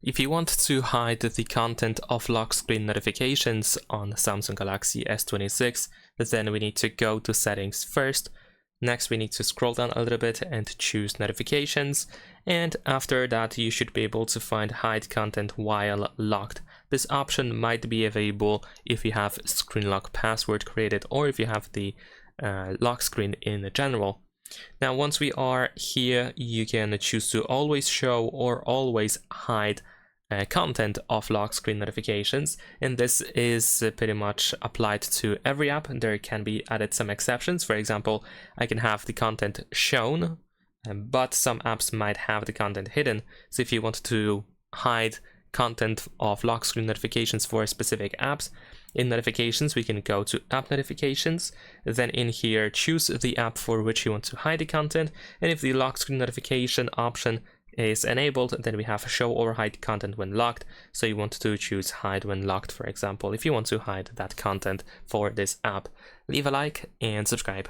If you want to hide the content of lock screen notifications on Samsung Galaxy S26, then we need to go to settings first. Next, we need to scroll down a little bit and choose notifications. And after that, you should be able to find hide content while locked. This option might be available if you have screen lock password created or if you have the lock screen in general. Now, once we are here, you can choose to always show or always hide content of lock screen notifications, and this is pretty much applied to every app. There can be added some exceptions. For example, I can have the content shown, but some apps might have the content hidden. So if you want to hide content of lock screen notifications for specific apps, in notifications we can go to app notifications, then in here choose the app for which you want to hide the content, and if the lock screen notification option is enabled, then we have show or hide content when locked. So you want to choose hide when locked, for example, if you want to hide that content for this app. Leave a like and subscribe.